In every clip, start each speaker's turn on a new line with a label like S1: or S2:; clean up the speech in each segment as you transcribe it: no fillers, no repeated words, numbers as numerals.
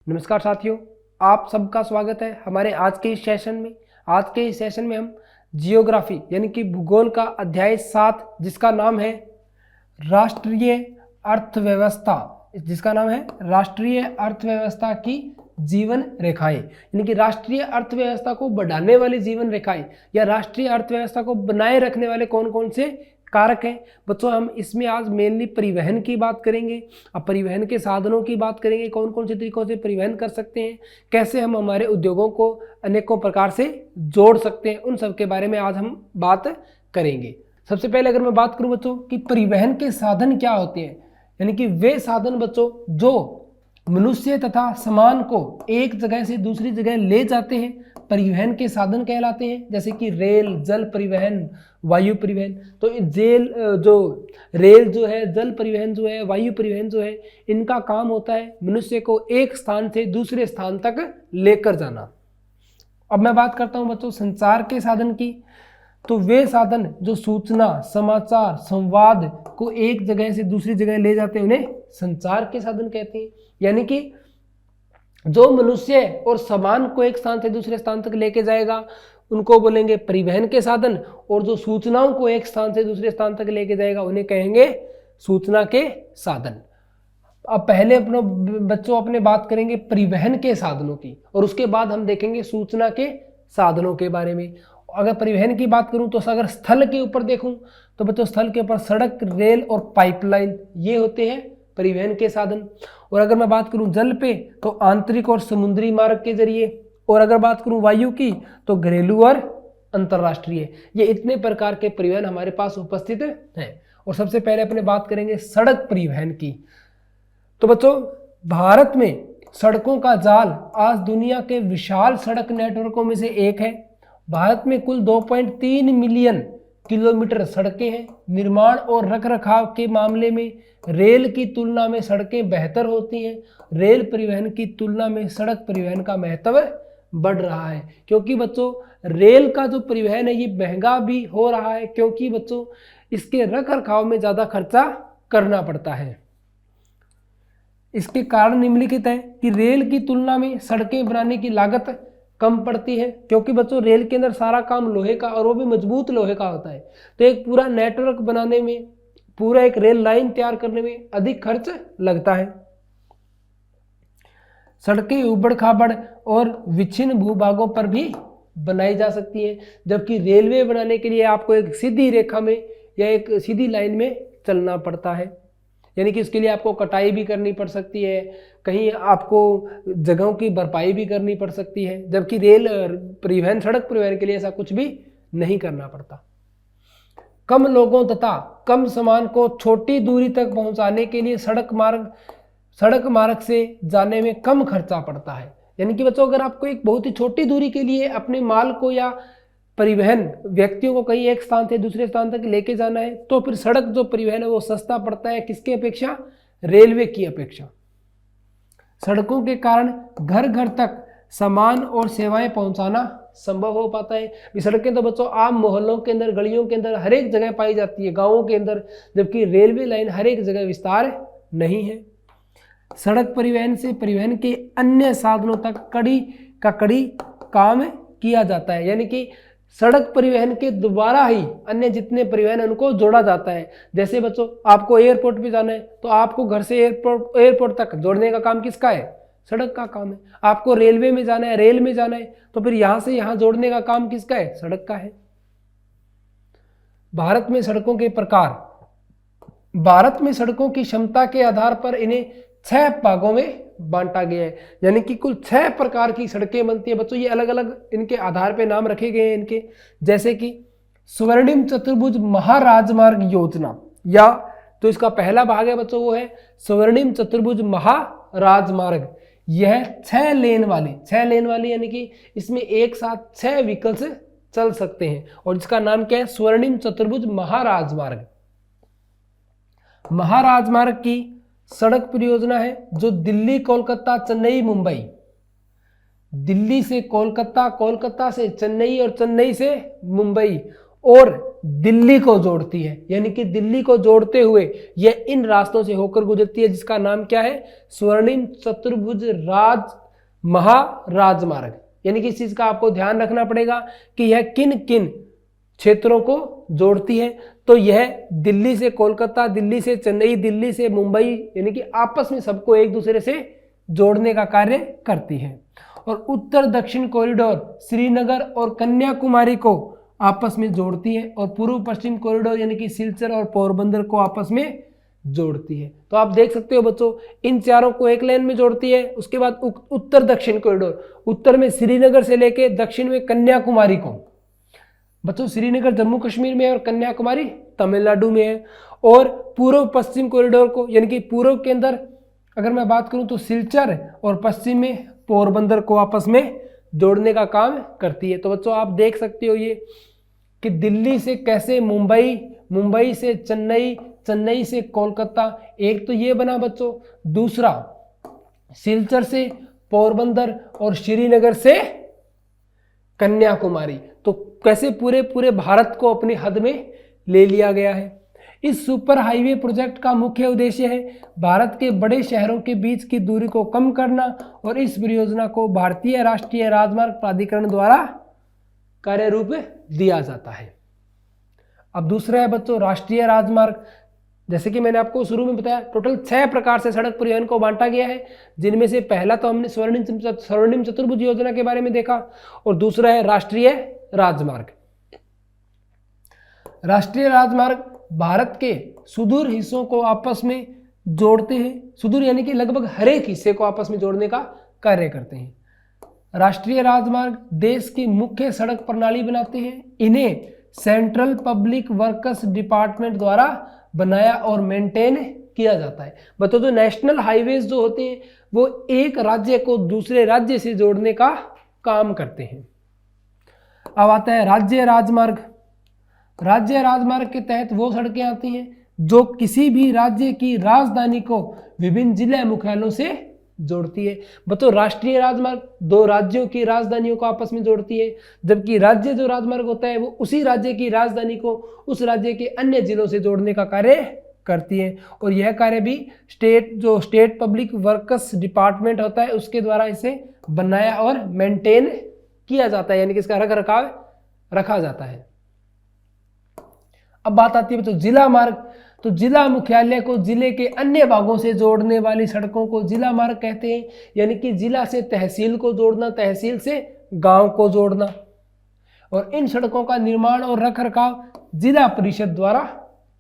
S1: नमस्कार साथियों, आप सबका स्वागत है हमारे आज के इस सेशन में। आज के इस सेशन में हम जियोग्राफी यानी कि भूगोल का अध्याय 7 जिसका नाम है राष्ट्रीय अर्थव्यवस्था की जीवन रेखाएं, यानी कि राष्ट्रीय अर्थव्यवस्था को बढ़ाने वाली जीवन रेखाएं या राष्ट्रीय अर्थव्यवस्था को बनाए रखने वाले कौन कौन से कारक हैं। बच्चों, हम इसमें आज मेनली परिवहन की बात करेंगे। अब परिवहन के साधनों की बात करेंगे, कौन कौन से तरीकों से परिवहन कर सकते हैं, कैसे हम हमारे उद्योगों को अनेकों प्रकार से जोड़ सकते हैं, उन सब के बारे में आज हम बात करेंगे। सबसे पहले अगर मैं बात करूं बच्चों कि परिवहन के साधन क्या होते हैं, यानी कि वे साधन बच्चों जो मनुष्य तथा सामान को एक जगह से दूसरी जगह ले जाते हैं, परिवहन के साधन कहलाते हैं। जैसे कि रेल, जल परिवहन, वायु परिवहन। तो रेल जो है, जल परिवहन जो है, वायु परिवहन जो है, इनका काम होता है मनुष्य को एक स्थान से दूसरे स्थान तक लेकर जाना। अब मैं बात करता हूं बच्चों संचार के साधन की। तो वे साधन जो सूचना, समाचार, संवाद को एक जगह से दूसरी जगह ले जाते हैं उन्हें संचार के साधन कहते हैं। यानी कि जो मनुष्य और सामान को एक स्थान से दूसरे स्थान तक लेके जाएगा उनको बोलेंगे परिवहन के साधन, और जो सूचनाओं को एक स्थान से दूसरे स्थान तक लेके जाएगा उन्हें कहेंगे सूचना के साधन। अब पहले अपने बात करेंगे परिवहन के साधनों की, और उसके बाद हम देखेंगे सूचना के साधनों के बारे में। अगर परिवहन की बात करूं तो अगर स्थल के ऊपर देखूं तो बच्चों स्थल के ऊपर सड़क, रेल और पाइपलाइन ये होते हैं परिवहन के साधन। और अगर मैं बात करूं जल पे तो आंतरिक और समुद्री मार्ग के जरिए, और अगर बात करूं वायु की तो घरेलू और अंतर्राष्ट्रीय। ये इतने प्रकार के परिवहन हमारे पास उपस्थित हैं। और सबसे पहले अपने बात करेंगे सड़क परिवहन की। तो बच्चों भारत में सड़कों का जाल आज दुनिया के विशाल सड़क नेटवर्कों में से एक है। भारत में कुल 2.3 मिलियन किलोमीटर सड़कें हैं। निर्माण और रखरखाव के मामले में रेल की तुलना में सड़कें बेहतर होती हैं। रेल परिवहन की तुलना में सड़क परिवहन का महत्व बढ़ रहा है, क्योंकि बच्चों रेल का जो परिवहन है ये महंगा भी हो रहा है, क्योंकि बच्चों इसके रखरखाव में ज़्यादा खर्चा करना पड़ता है। इसके कारण निम्नलिखित है कि रेल की तुलना में सड़कें बनाने की लागत कम पड़ती है, क्योंकि बच्चों रेल के अंदर सारा काम लोहे का, और वो भी मजबूत लोहे का होता है। तो एक पूरा नेटवर्क बनाने में, पूरा एक रेल लाइन तैयार करने में अधिक खर्च लगता है। सड़कें उबड़ खाबड़ और विच्छिन्न भूभागों पर भी बनाई जा सकती हैं, जबकि रेलवे बनाने के लिए आपको एक सीधी रेखा में या एक सीधी लाइन में चलना पड़ता है। यानी कि उसके लिए आपको कटाई भी करनी पड़ सकती है, कहीं आपको जगहों की भरपाई भी करनी पड़ सकती है, जबकि रेल परिवहन, सड़क परिवहन के लिए ऐसा कुछ भी नहीं करना पड़ता। कम लोगों तथा कम सामान को छोटी दूरी तक पहुंचाने के लिए सड़क मार्ग से जाने में कम खर्चा पड़ता है। यानी कि बच्चों अगर आपको एक बहुत ही छोटी दूरी के लिए अपने माल को या परिवहन व्यक्तियों को कहीं एक स्थान से दूसरे स्थान तक लेके जाना है तो फिर सड़क जो परिवहन है वो सस्ता पड़ता है। किसके अपेक्षा? रेलवे की अपेक्षा। सड़कों के कारण घर घर तक सामान और सेवाएं पहुंचाना संभव हो पाता है। सड़कें तो बच्चों आम मोहल्लों के अंदर, गलियों के अंदर हर एक जगह पाई जाती है, गाँवों के अंदर, जबकि रेलवे लाइन हर एक जगह विस्तार नहीं है। सड़क परिवहन से परिवहन के अन्य साधनों तक कड़ी काम किया जाता है। यानी कि सड़क परिवहन के द्वारा ही अन्य जितने परिवहन उनको जोड़ा जाता है। जैसे बच्चों आपको एयरपोर्ट पे जाना है तो आपको घर से एयरपोर्ट तक जोड़ने का काम किसका है? सड़क का काम है। आपको रेलवे में जाना है, रेल में जाना है तो फिर यहां से यहां जोड़ने का काम किसका है? सड़क का है। भारत में सड़कों के प्रकार, भारत में सड़कों की क्षमता के आधार पर इन्हें 6 भागों में बांटा गया है। यानी कि कुल 6 प्रकार की सड़कें बनती है बच्चों। ये अलग अलग इनके आधार पे नाम रखे गए हैं इनके, जैसे कि स्वर्णिम चतुर्भुज महाराजमार्ग योजना, या तो इसका पहला भाग है बच्चों वो है स्वर्णिम चतुर्भुज महाराजमार्ग। यह 6 लेन वाली यानी कि इसमें एक साथ 6 व्हीकल्स चल सकते हैं, और इसका नाम क्या है? स्वर्णिम चतुर्भुज महाराजमार्ग। महाराजमार्ग की सड़क परियोजना है जो दिल्ली, कोलकाता, चेन्नई, मुंबई, दिल्ली से कोलकाता, कोलकाता से चेन्नई और चेन्नई से मुंबई, और दिल्ली को जोड़ती है, यानी कि दिल्ली को जोड़ते हुए यह इन रास्तों से होकर गुजरती है, जिसका नाम क्या है? स्वर्णिम चतुर्भुज महाराजमार्ग। यानी कि इस चीज का आपको ध्यान रखना पड़ेगा कि यह किन किन क्षेत्रों को जोड़ती है। तो यह दिल्ली से कोलकाता, दिल्ली से चेन्नई, दिल्ली से मुंबई, यानी कि आपस में सबको एक दूसरे से जोड़ने का कार्य करती है। और उत्तर दक्षिण कॉरिडोर श्रीनगर और कन्याकुमारी को आपस में जोड़ती है, और पूर्व पश्चिम कॉरिडोर यानी कि सिलचर और पोरबंदर को आपस में जोड़ती है। तो आप देख सकते हो बच्चों, इन चारों को एक लाइन में जोड़ती है। उसके बाद उत्तर दक्षिण कॉरिडोर, उत्तर में श्रीनगर से लेके दक्षिण में कन्याकुमारी को। बच्चों श्रीनगर जम्मू कश्मीर में है और कन्याकुमारी तमिलनाडु में है। और पूर्व पश्चिम कॉरिडोर को, यानी कि पूर्व के अंदर अगर मैं बात करूं तो सिलचर, और पश्चिम में पोरबंदर को आपस में जोड़ने का काम करती है। तो बच्चों आप देख सकते हो ये कि दिल्ली से कैसे मुंबई, मुंबई से चेन्नई, चेन्नई से कोलकाता, एक तो ये बना बच्चों। दूसरा सिलचर से पोरबंदर और श्रीनगर से कन्याकुमारी। तो कैसे पूरे पूरे भारत को अपनी हद में ले लिया गया है। इस सुपर हाईवे प्रोजेक्ट का मुख्य उद्देश्य है भारत के बड़े शहरों के बीच की दूरी को कम करना, और इस परियोजना को भारतीय राष्ट्रीय राजमार्ग प्राधिकरण द्वारा कार्य रूप दिया जाता है। अब दूसरा है बच्चों राष्ट्रीय राजमार्ग। जैसे कि मैंने आपको शुरू में बताया, टोटल 6 प्रकार से सड़क परिवहन को बांटा गया है, जिनमें से पहला तो हमने स्वर्णिम चतुर्भुज योजना के बारे में देखा, और दूसरा है राष्ट्रीय राजमार्ग। राष्ट्रीय राजमार्ग भारत के सुदूर हिस्सों को आपस में जोड़ते हैं। सुदूर यानी कि लगभग हर एक हिस्से को आपस में जोड़ने का कार्य करते हैं। राष्ट्रीय राजमार्ग देश की मुख्य सड़क प्रणाली बनाते हैं। इन्हें सेंट्रल पब्लिक वर्क्स डिपार्टमेंट द्वारा बनाया और मेंटेन किया जाता है। बता दो नेशनल हाईवेज जो होते हैं वो एक राज्य को दूसरे राज्य से जोड़ने का काम करते हैं। अब आता है राज्य राजमार्ग। राज्य राजमार्ग के तहत वो सड़कें आती हैं जो किसी भी राज्य की राजधानी को विभिन्न जिला मुख्यालयों से जोड़ती है। बतो राष्ट्रीय राजमार्ग 2 राज्यों की राजधानियों को आपस में जोड़ती है, जबकि राज्य जो राजमार्ग होता है वो उसी राज्य की राजधानी को उस राज्य के अन्य जिलों से जोड़ने का कार्य करती है। और यह कार्य भी स्टेट पब्लिक वर्क्स डिपार्टमेंट होता है उसके द्वारा इसे बनाया और मेंटेन किया जाता है, यानी कि इसका रख रखाव रखा जाता है। अब बात आती है तो जिला मार्ग। तो जिला मुख्यालय को जिले के अन्य भागों से जोड़ने वाली सड़कों को जिला मार्ग कहते हैं, यानी कि जिला से तहसील को जोड़ना, तहसील से गांव को जोड़ना। और इन सड़कों का निर्माण और रखरखाव जिला परिषद द्वारा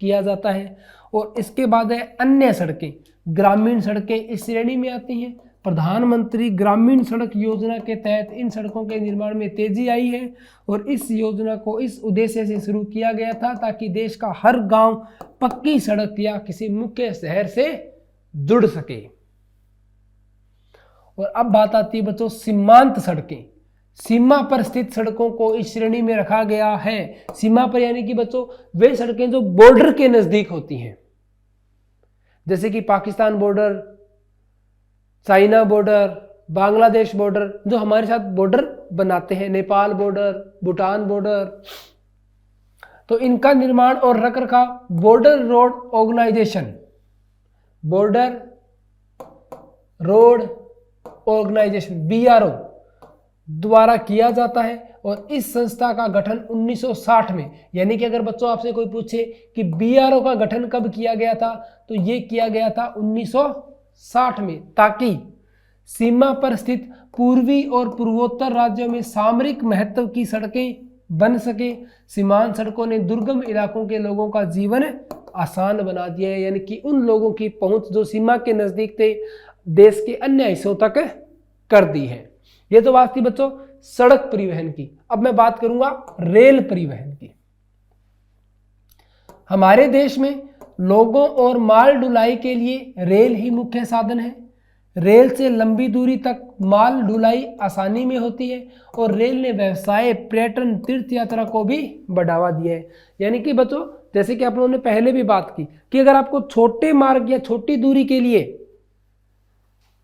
S1: किया जाता है। और इसके बाद है अन्य सड़कें। ग्रामीण सड़कें इस श्रेणी में आती हैं। प्रधानमंत्री ग्रामीण सड़क योजना के तहत इन सड़कों के निर्माण में तेजी आई है, और इस योजना को इस उद्देश्य से शुरू किया गया था ताकि देश का हर गांव पक्की सड़क या किसी मुख्य शहर से जुड़ सके। और अब बात आती है बच्चों सीमांत सड़कें। सीमा पर स्थित सड़कों को इस श्रेणी में रखा गया है। सीमा पर यानी कि बच्चों वे सड़कें जो बॉर्डर के नजदीक होती हैं, जैसे कि Pakistan border, China border, Bangladesh border, जो हमारे साथ बॉर्डर बनाते हैं, नेपाल बॉर्डर, भूटान बॉर्डर। तो इनका निर्माण और रखरखाव border road organisation, border road organisation BRO द्वारा किया जाता है। और इस संस्था का गठन 1960 में, यानी कि अगर बच्चों आपसे कोई पूछे कि BRO का गठन कब किया गया था, तो ये किया गया था 1960 में, ताकि सीमा पर स्थित पूर्वी और पूर्वोत्तर राज्यों में सामरिक महत्व की सड़कें बन सके। सीमांत सड़कों ने दुर्गम इलाकों के लोगों का जीवन आसान बना दिया है, यानी कि उन लोगों की पहुंच जो सीमा के नजदीक थे देश के अन्य हिस्सों तक कर दी है। ये तो बात थी बच्चों सड़क परिवहन की। अब मैं बात करूंगा रेल परिवहन की। हमारे देश में लोगों और माल ढुलाई के लिए रेल ही मुख्य साधन है। रेल से लंबी दूरी तक माल ढुलाई आसानी में होती है, और रेल ने व्यवसाय, पर्यटन, तीर्थ यात्रा को भी बढ़ावा दिया है। यानी कि बच्चों जैसे कि आप लोगों ने पहले भी बात की कि अगर आपको छोटे मार्ग या छोटी दूरी के लिए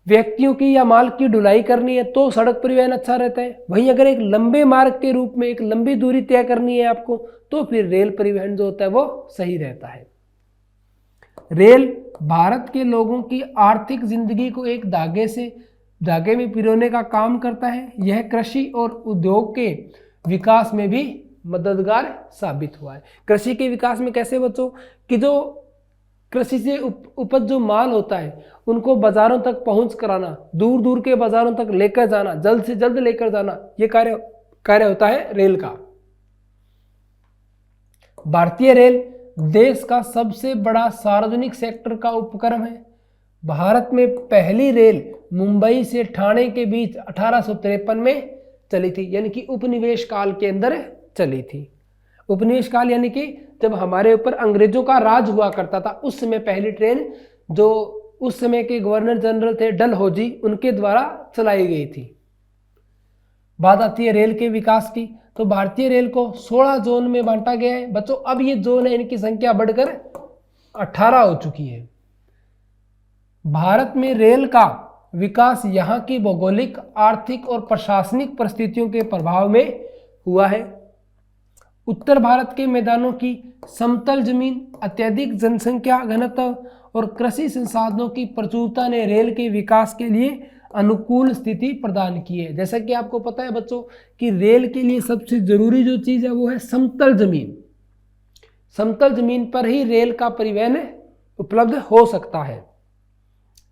S1: व्यक्तियों की या माल की ढुलाई करनी है तो सड़क परिवहन अच्छा रहता है। वहीं अगर एक लंबे मार्ग के रूप में एक लंबी दूरी तय करनी है आपको तो फिर रेल परिवहन जो होता है वो सही रहता है। रेल भारत के लोगों की आर्थिक जिंदगी को एक धागे में पिरोने का काम करता है। यह कृषि और उद्योग के विकास में भी मददगार साबित हुआ है। कृषि के विकास में कैसे बच्चों कि जो कृषि से उपज जो माल होता है उनको बाजारों तक पहुंच कराना, दूर दूर के बाजारों तक लेकर जाना, जल्द से जल्द लेकर जाना, ये कार्य होता है रेल का। भारतीय रेल देश का सबसे बड़ा सार्वजनिक सेक्टर का उपक्रम है। भारत में पहली रेल मुंबई से ठाणे के बीच 1853 में चली थी, यानी कि उपनिवेश काल के अंदर चली थी। उपनिवेश काल यानी कि जब हमारे ऊपर अंग्रेजों का राज हुआ करता था, उस समय पहली ट्रेन जो उस समय के गवर्नर जनरल थे डलहौजी, उनके द्वारा चलाई गई थी। बात आती है रेल के विकास की, तो भारतीय रेल को 16 जोन में बांटा गया है बच्चों। अब ये जोन है, इनकी संख्या बढ़कर 18 हो चुकी है। भारत में रेल का विकास यहाँ की भौगोलिक, आर्थिक और प्रशासनिक परिस्थितियों के प्रभाव में हुआ है। उत्तर भारत के मैदानों की समतल जमीन, अत्यधिक जनसंख्या घनत्व और कृषि संसाधनों की प्रचुरता ने रेल के विकास के लिए अनुकूल स्थिति प्रदान की है। जैसा कि आपको पता है बच्चों कि रेल के लिए सबसे जरूरी जो चीज है वो है समतल जमीन। समतल जमीन पर ही रेल का परिवहन उपलब्ध हो सकता है।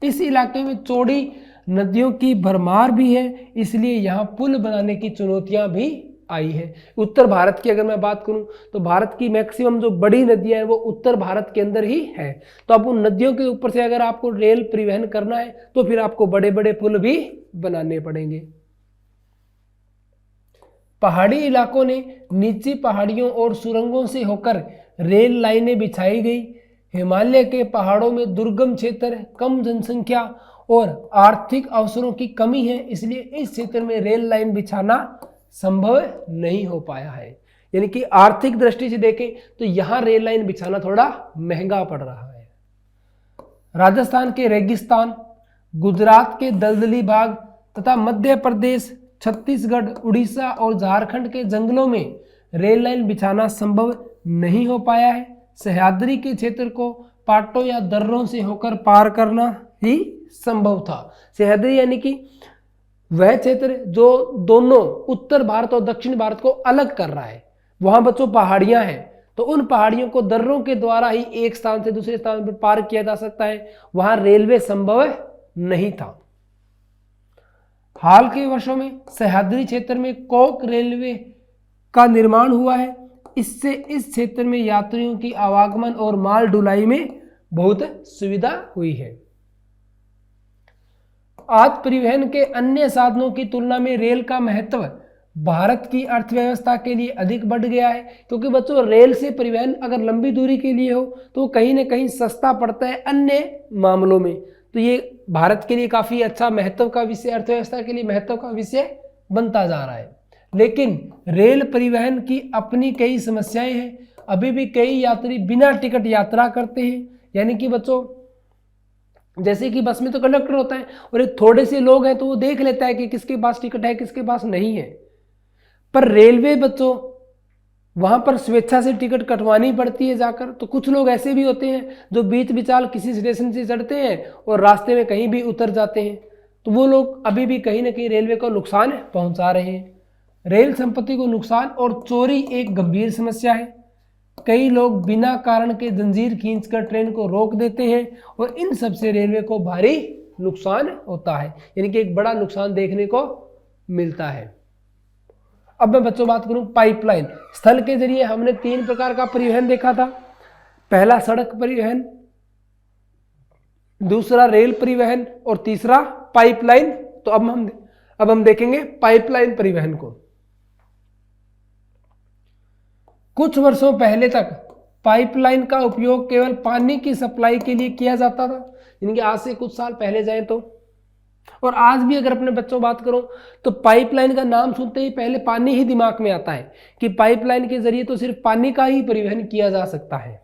S1: इस इलाके में चौड़ी नदियों की भरमार भी है, इसलिए यहाँ पुल बनाने की चुनौतियां भी आई है। उत्तर भारत की अगर मैं बात करूं तो भारत की मैक्सिमम जो बड़ी नदियां हैं वो उत्तर भारत के अंदर ही है। तो अब उन नदियों के ऊपर से अगर आपको रेल परिवहन करना है तो फिर आपको बड़े बड़े पुल भी बनाने पड़ेंगे। पहाड़ी इलाकों ने नीची पहाड़ियों और सुरंगों से होकर रेल लाइनें बिछाई गई। हिमालय के पहाड़ों में दुर्गम क्षेत्र, कम जनसंख्या और आर्थिक अवसरों की कमी है, इसलिए इस क्षेत्र में रेल लाइन बिछाना संभव नहीं हो पाया है। यानी कि आर्थिक दृष्टि से देखें तो यहां रेल लाइन बिछाना थोड़ा महंगा पड़ रहा है। राजस्थान के रेगिस्तान, गुजरात के दलदली भाग तथा मध्य प्रदेश, छत्तीसगढ़, उड़ीसा और झारखंड के जंगलों में रेल लाइन बिछाना संभव नहीं हो पाया है। सह्याद्री के क्षेत्र को पाटों या दर्रों से होकर पार करना ही संभव था। सह्याद्री यानी कि वह क्षेत्र जो दोनों उत्तर भारत और दक्षिण भारत को अलग कर रहा है। वहां बच्चों पहाड़ियां हैं, तो उन पहाड़ियों को दर्रों के द्वारा ही एक स्थान से दूसरे स्थान पर पार किया जा सकता है। वहां रेलवे संभव नहीं था। हाल के वर्षों में सह्याद्री क्षेत्र में कोक रेलवे का निर्माण हुआ है। इससे इस क्षेत्र में यात्रियों की आवागमन और माल ढुलाई में बहुत सुविधा हुई है। आज परिवहन के अन्य साधनों की तुलना में रेल का महत्व भारत की अर्थव्यवस्था के लिए अधिक बढ़ गया है, क्योंकि बच्चों रेल से परिवहन अगर लंबी दूरी के लिए हो तो कहीं ना कहीं सस्ता पड़ता है अन्य मामलों में। तो ये भारत के लिए काफ़ी अच्छा महत्व का विषय, अर्थव्यवस्था के लिए महत्व का विषय बनता जा रहा है। लेकिन रेल परिवहन की अपनी कई समस्याएं हैं। अभी भी कई यात्री बिना टिकट यात्रा करते हैं। यानी कि बच्चों जैसे कि बस में तो कंडक्टर होता है और एक थोड़े से लोग हैं तो वो देख लेता है कि किसके पास टिकट है किसके पास नहीं है। पर रेलवे बच्चों वहां पर स्वेच्छा से टिकट कटवानी पड़ती है जाकर। तो कुछ लोग ऐसे भी होते हैं जो बीच बिचाल किसी स्टेशन से चढ़ते हैं और रास्ते में कहीं भी उतर जाते हैं। तो वो लोग अभी भी कहीं ना कहीं रेलवे को नुकसान पहुंचा रहे हैं। रेल संपत्ति को नुकसान और चोरी एक गंभीर समस्या है। कई लोग बिना कारण के जंजीर खींचकर ट्रेन को रोक देते हैं और इन सब से रेलवे को भारी नुकसान होता है, यानी कि एक बड़ा नुकसान देखने को मिलता है। अब मैं बच्चों बात करूं पाइपलाइन। स्थल के जरिए हमने 3 प्रकार का परिवहन देखा था। पहला सड़क परिवहन, दूसरा रेल परिवहन और तीसरा पाइपलाइन। तो अब हम देखेंगे पाइपलाइन परिवहन को। कुछ वर्षों पहले तक पाइपलाइन का उपयोग केवल पानी की सप्लाई के लिए किया जाता था, यानी कि आज से कुछ साल पहले जाए तो। और आज भी अगर अपने बच्चों बात करो तो पाइपलाइन का नाम सुनते ही पहले पानी ही दिमाग में आता है कि पाइपलाइन के जरिए तो सिर्फ पानी का ही परिवहन किया जा सकता है।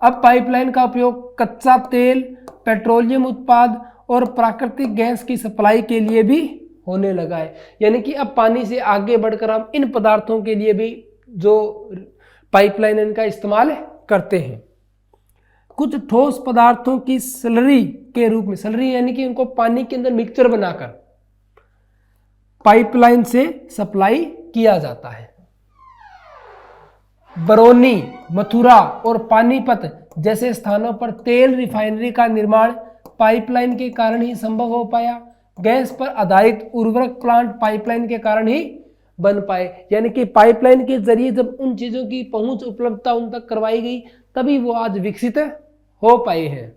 S1: अब पाइपलाइन का उपयोग कच्चा तेल, पेट्रोलियम उत्पाद और प्राकृतिक गैस की सप्लाई के लिए भी होने लगा है। यानी कि अब पानी से आगे बढ़कर हम इन पदार्थों के लिए भी जो पाइपलाइन इनका इस्तेमाल करते हैं। कुछ ठोस पदार्थों की स्लरी के रूप में, स्लरी यानी कि उनको पानी के अंदर मिक्सचर बनाकर पाइपलाइन से सप्लाई किया जाता है। बरौनी, मथुरा और पानीपत जैसे स्थानों पर तेल रिफाइनरी का निर्माण पाइपलाइन के कारण ही संभव हो पाया। गैस पर आधारित उर्वरक प्लांट पाइपलाइन के कारण ही बन पाए। यानी कि पाइपलाइन के जरिए जब उन चीजों की पहुंच, उपलब्धता उन तक करवाई गई, तभी वो आज विकसित हो पाए हैं।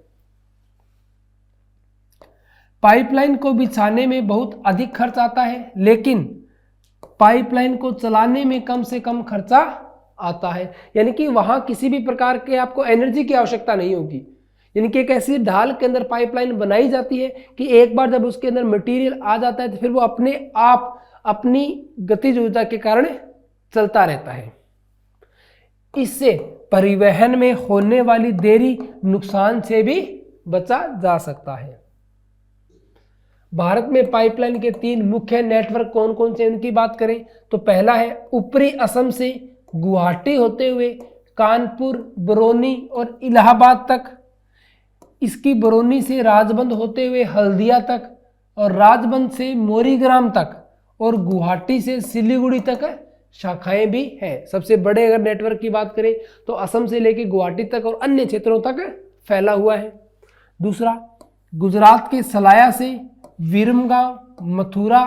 S1: पाइपलाइन को बिछाने में बहुत अधिक खर्च आता है, लेकिन पाइपलाइन को चलाने में कम से कम खर्चा आता है। यानी कि वहां किसी भी प्रकार के आपको एनर्जी की आवश्यकता नहीं होगी। यानी कि एक ऐसी ढाल के अंदर पाइपलाइन बनाई जाती है कि एक बार जब उसके अंदर मटेरियल आ जाता है तो फिर वो अपने आप अपनी गतिज ऊर्जा के कारण चलता रहता है। इससे परिवहन में होने वाली देरी, नुकसान से भी बचा जा सकता है। भारत में पाइपलाइन के 3 मुख्य नेटवर्क कौन कौन से उनकी बात करें तो पहला है ऊपरी असम से गुवाहाटी होते हुए कानपुर, बरौनी और इलाहाबाद तक, इसकी बरौनी से राजबंद होते हुए हल्दिया तक और राजबंद से मोरीग्राम तक और गुवाहाटी से सिलीगुड़ी तक शाखाएं भी हैं। सबसे बड़े अगर नेटवर्क की बात करें तो असम से लेकर गुवाहाटी तक और अन्य क्षेत्रों तक फैला हुआ है। दूसरा, गुजरात के सलाया से विरमगांव, मथुरा,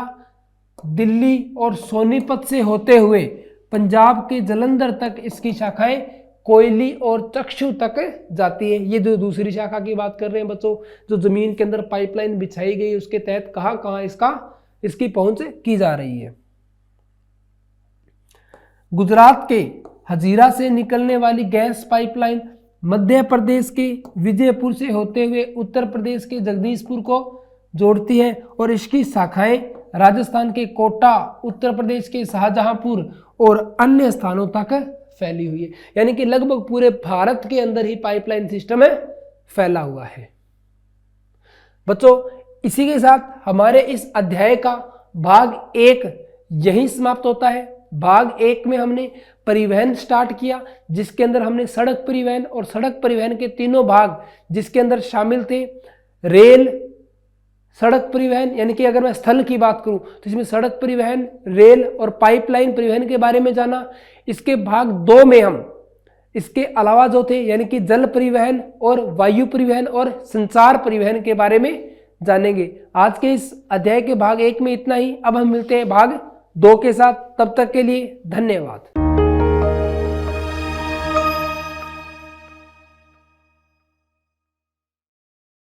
S1: दिल्ली और सोनीपत से होते हुए पंजाब के जलंधर तक इसकी शाखाएं कोयली और चक्षु तक जाती है। ये जो दूसरी शाखा की बात कर रहे हैं बच्चों, जो जमीन के अंदर पाइपलाइन बिछाई गई उसके तहत कहां कहां इसकी पहुंच की जा रही है। गुजरात के हजीरा से निकलने वाली गैस पाइपलाइन मध्य प्रदेश के विजयपुर से होते हुए उत्तर प्रदेश के जगदीशपुर को जोड़ती है और इसकी शाखाएं राजस्थान के कोटा, उत्तर प्रदेश के शाहजहांपुर और अन्य स्थानों तक फैली हुई है। यानी कि लगभग पूरे भारत के अंदर ही पाइपलाइन सिस्टम फैला हुआ है। बच्चों, इसी के साथ हमारे इस अध्याय का भाग 1 यही समाप्त होता है। भाग 1 में हमने परिवहन स्टार्ट किया, जिसके अंदर हमने सड़क परिवहन और सड़क परिवहन के तीनों भाग जिसके अंदर शामिल थे रेल, सड़क परिवहन, यानी कि अगर मैं स्थल की बात करूं तो इसमें सड़क परिवहन, रेल और पाइपलाइन परिवहन के बारे में जाना। इसके भाग 2 में हम इसके अलावा जो थे यानी कि जल परिवहन और वायु परिवहन और संचार परिवहन के बारे में जानेंगे। आज के इस अध्याय के भाग 1 में इतना ही। अब हम मिलते हैं भाग 2 के साथ। तब तक के लिए धन्यवाद।